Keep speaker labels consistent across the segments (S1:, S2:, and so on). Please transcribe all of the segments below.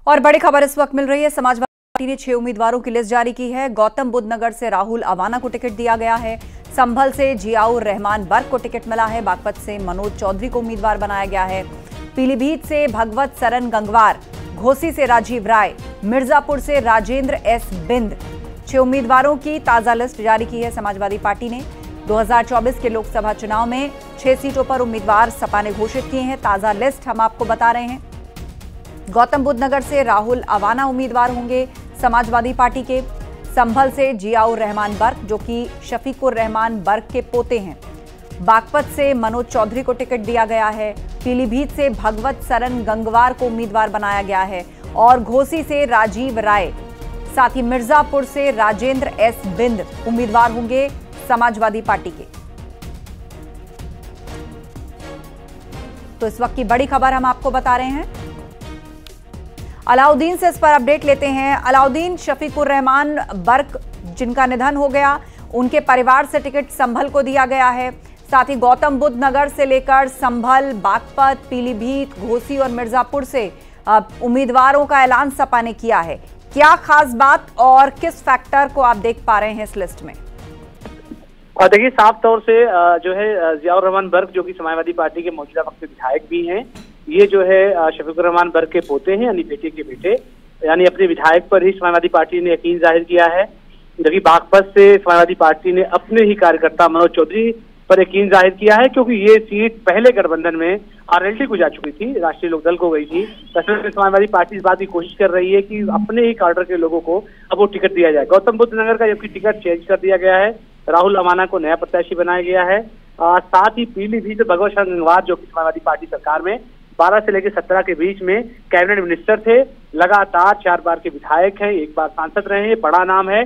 S1: और बड़ी खबर इस वक्त मिल रही है। समाजवादी पार्टी ने 6 उम्मीदवारों की लिस्ट जारी की है। गौतम बुद्ध नगर से राहुल अवाना को टिकट दिया गया है। संभल से जियाउर रहमान बर्क को टिकट मिला है। बागपत से मनोज चौधरी को उम्मीदवार बनाया गया है। पीलीभीत से भगवत सरन गंगवार, घोसी से राजीव राय, मिर्जापुर से राजेंद्र एस बिंद। 6 उम्मीदवारों की ताजा लिस्ट जारी की है समाजवादी पार्टी ने। 2024 के लोकसभा चुनाव में 6 सीटों पर उम्मीदवार सपा ने घोषित किए हैं। ताजा लिस्ट हम आपको बता रहे हैं। गौतम बुद्ध नगर से राहुल अवाना उम्मीदवार होंगे समाजवादी पार्टी के। संभल से जियाउर रहमान बर्क, जो कि शफीकुर रहमान बर्क के पोते हैं। बागपत से मनोज चौधरी को टिकट दिया गया है। पीलीभीत से भगवत सरन गंगवार को उम्मीदवार बनाया गया है और घोसी से राजीव राय, साथ ही मिर्जापुर से राजेंद्र एस बिंद उम्मीदवार होंगे समाजवादी पार्टी के। तो इस वक्त की बड़ी खबर हम आपको बता रहे हैं। अलाउद्दीन से इस पर अपडेट लेते हैं। अलाउद्दीन, शफीकुर रहमान बर्क जिनका निधन हो गया, उनके परिवार से टिकट संभल को दिया गया है। साथ ही गौतम बुद्ध नगर से लेकर संभल, बागपत, पीलीभीत, घोसी और मिर्जापुर से उम्मीदवारों का ऐलान सपा ने किया है। क्या खास बात और किस फैक्टर को आप देख पा रहे हैं इस लिस्ट में?
S2: देखिए, साफ तौर से जो है जियाउर रहमान बर्क, जो कि समाजवादी पार्टी के मौजूदा वक्त के विधायक भी हैं, ये जो है शफीकुर रहमान बर्क के पोते हैं, यानी बेटे के बेटे। यानी अपने विधायक पर ही समाजवादी पार्टी ने यकीन जाहिर किया है। जबकि बागपत से समाजवादी पार्टी ने अपने ही कार्यकर्ता मनोज चौधरी पर यकीन जाहिर किया है, क्योंकि ये सीट पहले गठबंधन में आरएलडी को जा चुकी थी, राष्ट्रीय लोकदल को गई थी। तस्वीर समाजवादी पार्टी इस बात की कोशिश कर रही है कि अपने ही कार्डर के लोगों को अब वो टिकट दिया जाए। गौतम बुद्ध नगर का जबकि टिकट चेंज कर दिया गया है, राहुल अवाना को नया प्रत्याशी बनाया गया है। साथ ही पीलीभीत से भगवत सरन गंगवार, जो कि समाजवादी पार्टी सरकार में 12 से लेकर 17 के बीच में कैबिनेट मिनिस्टर थे, लगातार 4 बार के विधायक हैं, 1 बार सांसद रहे हैं, बड़ा नाम है,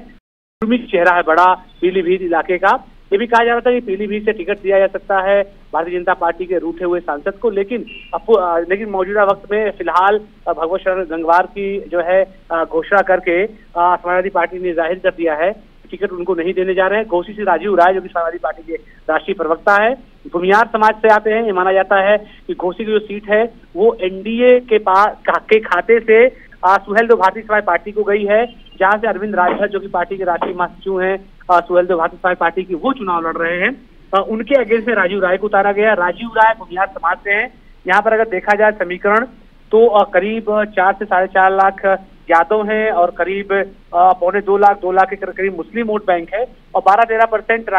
S2: चेहरा है बड़ा पीलीभीत इलाके का। ये भी कहा जा रहा था कि पीलीभीत से टिकट दिया जा सकता है भारतीय जनता पार्टी के रूठे हुए सांसद को, लेकिन मौजूदा वक्त में फिलहाल भगवत सरन गंगवार की जो है घोषणा करके समाजवादी पार्टी ने जाहिर कर दिया है टिकट उनको नहीं देने जा रहे हैं। घोसी से राजीव राय, जो कि समाजवादी पार्टी के राष्ट्रीय प्रवक्ता है, भूमियार समाज से आते हैं। ये माना जाता है कि घोसी की जो सीट है वो एनडीए के खाते से सुहेलदेव भारतीय समाज पार्टी को गई है, जहां से अरविंद राजभर, जो कि पार्टी के राष्ट्रीय महासचिव हैं सुहेलदेव भारतीय समाज पार्टी की, वो चुनाव लड़ रहे हैं। उनके अगेंस्ट में राजीव राय को उतारा गया। राजीव राय भूमियार समाज से हैं। यहाँ पर अगर देखा जाए समीकरण, तो करीब 4 से 4.5 लाख यादव हैं और करीब 2 लाख के करीब मुस्लिम वोट बैंक है और 12-13%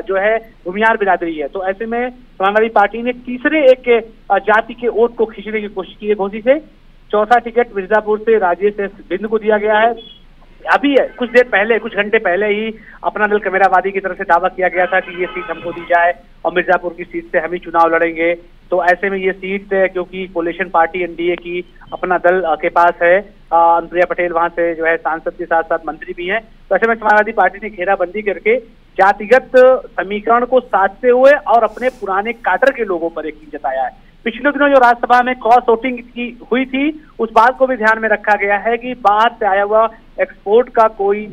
S2: जो है भूमियार बिरादरी है। तो ऐसे में समाजवादी पार्टी ने तीसरे एक जाति के वोट को खींचने की कोशिश की है घोसी से। चौथा टिकट मिर्जापुर से राजेश एस बिंद को दिया गया है। अभी कुछ घंटे पहले ही अपना दल कमेरावादी की तरफ से दावा किया गया था कि ये सीट हमको दी जाए और मिर्जापुर की सीट से हम ही चुनाव लड़ेंगे। तो ऐसे में ये सीट, क्योंकि कोलिशन पार्टी एनडीए की अपना दल के पास है, अनुप्रिया पटेल वहां से जो है सांसद के साथ साथ मंत्री भी हैं, तो ऐसे में समाजवादी पार्टी ने घेराबंदी करके जातिगत समीकरण को साधते हुए और अपने पुराने काडर के लोगों पर यकीन जताया है। पिछले दिनों जो राज्यसभा में क्रॉस वोटिंग की हुई थी, उस बात को भी ध्यान में रखा गया है कि बाहर से आया हुआ एक्सपोर्ट का कोई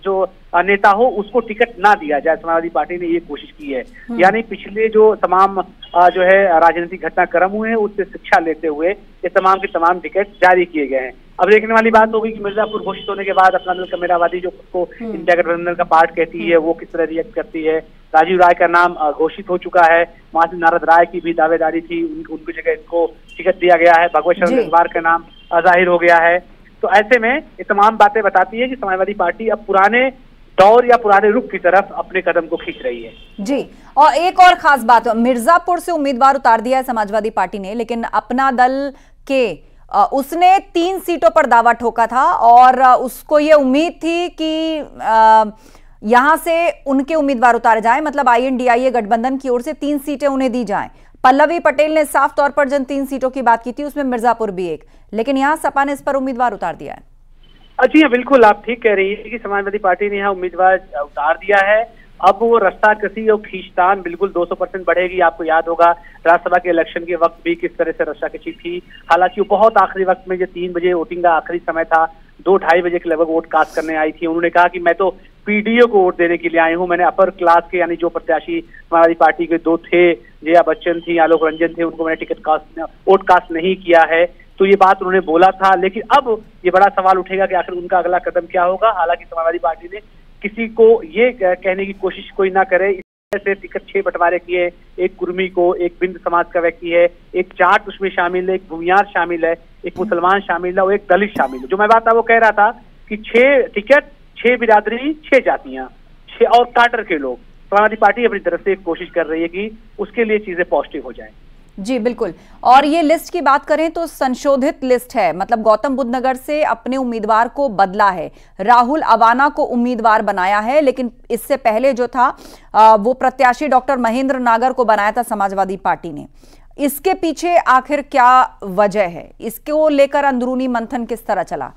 S2: जो नेता हो उसको टिकट ना दिया जाए। समाजवादी पार्टी ने ये कोशिश की है। यानी पिछले जो तमाम जो है राजनीतिक घटनाक्रम हुए हैं उससे शिक्षा लेते हुए ये तमाम के तमाम टिकट जारी किए गए हैं। अब देखने वाली बात होगी कि मिर्जापुर घोषित होने के बाद अपना दल कमेरावादी, जो उसको इंडिया गठबंधन का पार्ट कहती है, वो किस तरह रिएक्ट करती है। राजीव राय का नाम घोषित हो चुका है, वहां से नारद राय की भी दावेदारी थी, उनकी जगह इनको टिकट दिया गया है। भगवत सरन गंगवार का नाम जाहिर हो गया है। तो ऐसे में ये तमाम बातें बताती है कि समाजवादी पार्टी अब पुराने दौर या पुराने रुख की तरफ अपने कदम को खींच रही है।
S1: जी, और एक और खास बात, मिर्जापुर से उम्मीदवार उतार दिया है समाजवादी पार्टी ने, लेकिन अपना दल के उसने 3 सीटों पर दावा ठोका था और उसको ये उम्मीद थी कि यहां से उनके उम्मीदवार उतारे जाएं, मतलब INDIA गठबंधन की ओर से 3 सीटें उन्हें दी जाएं। पल्लवी पटेल ने साफ तौर पर जिन 3 सीटों की बात की थी उसमें मिर्जापुर भी एक, लेकिन यहां सपा ने इस पर उम्मीदवार उतार दिया है।
S2: जी हाँ, बिल्कुल आप ठीक कह रही है कि समाजवादी पार्टी ने यहाँ उम्मीदवार उतार दिया है। अब वो रास्ता कसी और खींचतान बिल्कुल 200% बढ़ेगी। आपको याद होगा राज्यसभा के इलेक्शन के वक्त भी किस तरह से रास्ता कसी थी। हालांकि वो बहुत आखिरी वक्त में, जो 3 बजे वोटिंग का आखिरी समय था, 2-2:30 बजे के लगभग वोट कास्ट करने आई थी। उन्होंने कहा कि मैं तो पीडीओ को वोट देने के लिए आई हूँ, मैंने अपर क्लास के यानी जो प्रत्याशी समाजवादी पार्टी के 2 थे, जया बच्चन थी, आलोक रंजन थे, उनको मैंने वोट कास्ट नहीं किया है। तो ये बात उन्होंने बोला था। लेकिन अब ये बड़ा सवाल उठेगा कि आखिर उनका अगला कदम क्या होगा। हालांकि समाजवादी पार्टी ने किसी को ये कहने की कोशिश कोई ना करे, से टिकट 6 बंटवारे किए, एक कुर्मी को, एक बिंद समाज का व्यक्ति है, एक जाट उसमें शामिल है, एक भूमियार शामिल है, एक मुसलमान शामिल है और एक दलित शामिल है। जो मैं बात था वो कह रहा था कि 6 टिकट, 6 बिरादरी, 6 जातियां, 6 और काटर के लोग। समाजवादी पार्टी अपनी तरफ से एक कोशिश कर रही है कि उसके लिए चीजें पॉजिटिव हो जाएं।
S1: जी बिल्कुल। और ये लिस्ट की बात करें तो संशोधित लिस्ट है, मतलब गौतम बुद्ध नगर से अपने उम्मीदवार को बदला है, राहुल अवाना को उम्मीदवार बनाया है, लेकिन इससे पहले जो था वो प्रत्याशी डॉक्टर महेंद्र नागर को बनाया था समाजवादी पार्टी ने। इसके पीछे आखिर क्या वजह है? इसको लेकर अंदरूनी मंथन किस तरह चला?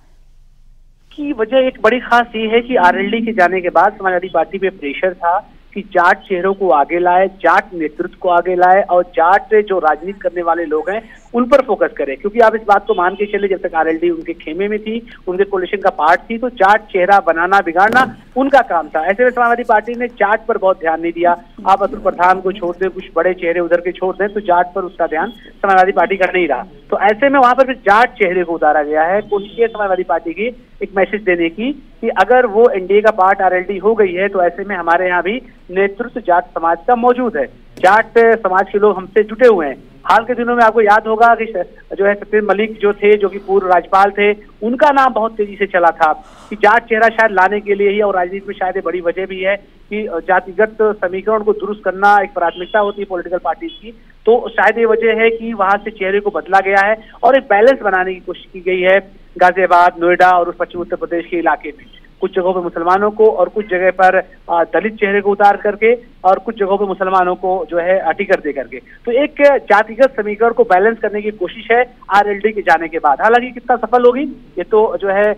S2: की वजह एक बड़ी खास ये है कि आरएलडी के जाने के बाद समाजवादी पार्टी पे प्रेशर था कि जाट चेहरों को आगे लाए, जाट नेतृत्व को आगे लाए और जाट जो राजनीति करने वाले लोग हैं उन पर फोकस करें। क्योंकि आप इस बात को मान के चले, जब तक आरएलडी उनके खेमे में थी, उनके कोलिशन का पार्ट थी, तो जाट चेहरा बनाना बिगाड़ना उनका काम था। ऐसे में समाजवादी पार्टी ने जाट पर बहुत ध्यान नहीं दिया। आप अतुल प्रधान को छोड़ दें, कुछ बड़े चेहरे उधर के छोड़ दें, तो जाट पर उसका ध्यान समाजवादी पार्टी का नहीं रहा। तो ऐसे में वहां पर भी जाट चेहरे को उतारा गया है। कोशिश है समाजवादी पार्टी की एक मैसेज देने की कि अगर वो एनडीए का पार्ट आरएलडी हो गई है तो ऐसे में हमारे यहाँ भी नेतृत्व जाट समाज का मौजूद है। जाट समाज के लोग हमसे जुटे हुए हैं। हाल के दिनों में आपको याद होगा कि जो है सत्येंद्र मलिक जो थे, जो कि पूर्व राज्यपाल थे, उनका नाम बहुत तेजी से चला था कि जाट चेहरा शायद लाने के लिए ही, और राजनीति में शायद बड़ी वजह भी है कि जातिगत समीकरण को दुरुस्त करना एक प्राथमिकता होती है पॉलिटिकल पार्टी की। तो शायद ये वजह है कि वहां से चेहरे को बदला गया है और एक बैलेंस बनाने की कोशिश की गई है गाजियाबाद, नोएडा और उस पश्चिम उत्तर प्रदेश के इलाके में। कुछ जगहों पर मुसलमानों को और कुछ जगह पर दलित चेहरे को उतार करके और कुछ जगहों पर मुसलमानों को जो है टिकट दे करके, तो एक जातिगत समीकरण को बैलेंस करने की कोशिश है आरएलडी के जाने के बाद। हालांकि कितना सफल होगी ये तो जो है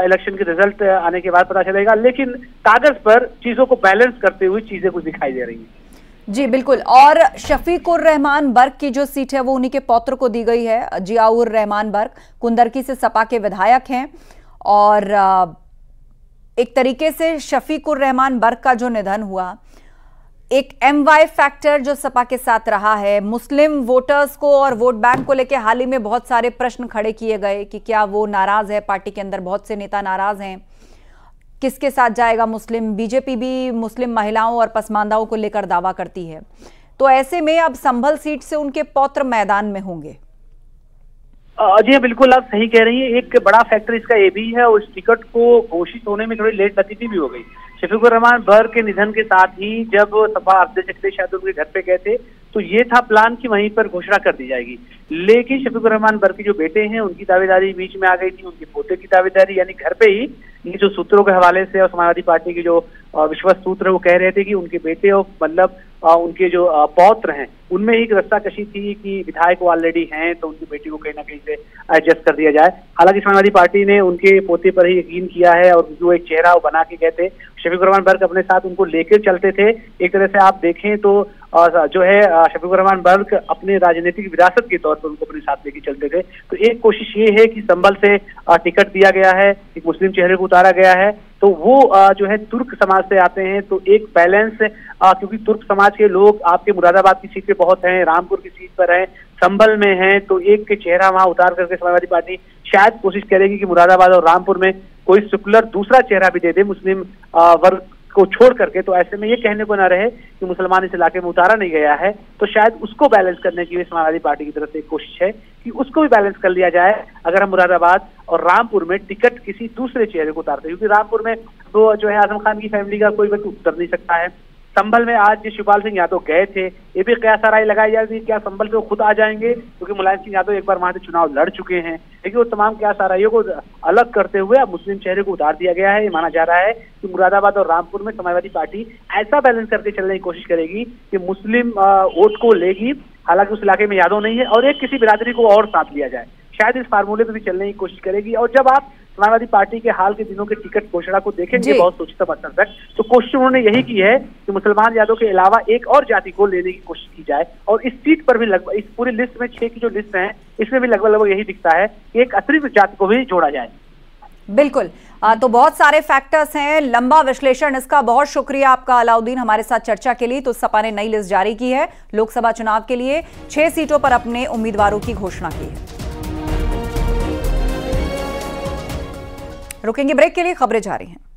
S2: इलेक्शन के रिजल्ट आने के बाद पता चलेगा, लेकिन कागज पर चीजों को बैलेंस करते हुए चीजें कुछ दिखाई दे रही हैं।
S1: जी बिल्कुल। और शफीकुर रहमान बर्क की जो सीट है वो उन्हीं के पौत्र को दी गई है। जियाउर रहमान बर्क कुंदरकी से सपा के विधायक हैं और एक तरीके से शफीकुर रहमान बर्क का जो निधन हुआ, एक MY फैक्टर जो सपा के साथ रहा है। मुस्लिम वोटर्स को और वोट बैंक को लेकर हाल ही में बहुत सारे प्रश्न खड़े किए गए कि क्या वो नाराज है, पार्टी के अंदर बहुत से नेता नाराज हैं, किसके साथ जाएगा मुस्लिम। बीजेपी भी मुस्लिम महिलाओं और पसमानदाओं को लेकर दावा करती है। तो ऐसे में अब संभल सीट से उनके पौत्र मैदान में होंगे।
S2: जी बिल्कुल, आप सही कह रही हैं। एक बड़ा फैक्टर इसका ये भी है और इस टिकट को घोषित होने में थोड़ी लेट लतीफी भी हो गई। शफीकुर रहमान बर्क के निधन के साथ ही जब सपा अध्यक्ष अखिलेश यादव उनके घर पे गए थे तो ये था प्लान कि वहीं पर घोषणा कर दी जाएगी। लेकिन शफीकुर रहमान बर्क के जो बेटे हैं उनकी दावेदारी बीच में आ गई थी, उनके पोते की दावेदारी, यानी घर पे ही ये जो सूत्रों के हवाले से और समाजवादी पार्टी के जो विश्वस्त सूत्र वो कह रहे थे कि उनके बेटे और मतलब उनके जो पौत्र हैं उनमें एक रस्ता कशी थी कि विधायक ऑलरेडी हैं तो उनकी बेटी को कहीं ना कहीं से एडजस्ट कर दिया जाए। हालांकि समाजवादी पार्टी ने उनके पोते पर ही यकीन किया है और जो एक चेहरा वो बना के गए थे, शफीकुर रहमान बर्क अपने साथ उनको लेकर चलते थे। एक तरह से आप देखें तो जो है शफीकुर रहमान बर्क अपने राजनीतिक विरासत के तौर पर उनको अपने साथ लेके चलते थे। तो एक कोशिश ये है कि संभल से टिकट दिया गया है, एक मुस्लिम चेहरे को उतारा गया है, तो वो जो है तुर्क समाज से आते हैं तो एक बैलेंस, क्योंकि तुर्क समाज के लोग आपके मुरादाबाद की सीट पे बहुत हैं, रामपुर की सीट पर हैं, संभल में हैं, तो एक चेहरा वहां उतार करके समाजवादी पार्टी शायद कोशिश करेगी कि मुरादाबाद और रामपुर में कोई सेकुलर दूसरा चेहरा भी दे दे मुस्लिम वर्ग को छोड़ करके। तो ऐसे में ये कहने को ना रहे कि मुसलमान इस इलाके में उतारा नहीं गया है, तो शायद उसको बैलेंस करने की समाजवादी पार्टी की तरफ से एक कोशिश है कि उसको भी बैलेंस कर लिया जाए अगर हम मुरादाबाद और रामपुर में टिकट किसी दूसरे चेहरे को उतारते हैं। क्योंकि रामपुर में तो जो है आजम खान की फैमिली का कोई व्यक्ति उतर नहीं सकता है। संभल में आज शिवपाल सिंह यादव गए थे, ये भी कयास राय लगाई जा रही, क्या संभल पे खुद आ जाएंगे, क्योंकि मुलायम सिंह यादव एक बार वहां से चुनाव लड़ चुके हैं। लेकिन वो तमाम कयास रायों को अलग करते हुए अब मुस्लिम चेहरे को उतार दिया गया है। ये माना जा रहा है कि मुरादाबाद और रामपुर में समाजवादी पार्टी ऐसा बैलेंस करके चलने की कोशिश करेगी कि मुस्लिम वोट को लेगी, हालांकि उस इलाके में यादव नहीं है, और एक किसी बिरादरी को और साथ लिया जाए, शायद इस फार्मूले पर भी चलने की कोशिश करेगी। और जब आप समाजवादी पार्टी के हाल के दिनों के टिकट घोषणा को देखेंगे बहुत सोचता पत्थर तक, तो कोशिश उन्होंने यही की है कि मुसलमान यादव के अलावा एक और जाति को लेने की कोशिश की जाए। और इस सीट पर भी लगभग, इस पूरी लिस्ट में 6 की जो लिस्ट है इसमें भी लगभग यही दिखता है कि एक अतिरिक्त जाति को भी जोड़ा जाए।
S1: बिल्कुल, तो बहुत सारे फैक्टर्स हैं, लंबा विश्लेषण इसका। बहुत शुक्रिया आपका अलाउद्दीन हमारे साथ चर्चा के लिए। तो सपा ने नई लिस्ट जारी की है, लोकसभा चुनाव के लिए 6 सीटों पर अपने उम्मीदवारों की घोषणा की है। रुकेंगे ब्रेक के लिए, खबरें जारी हैं।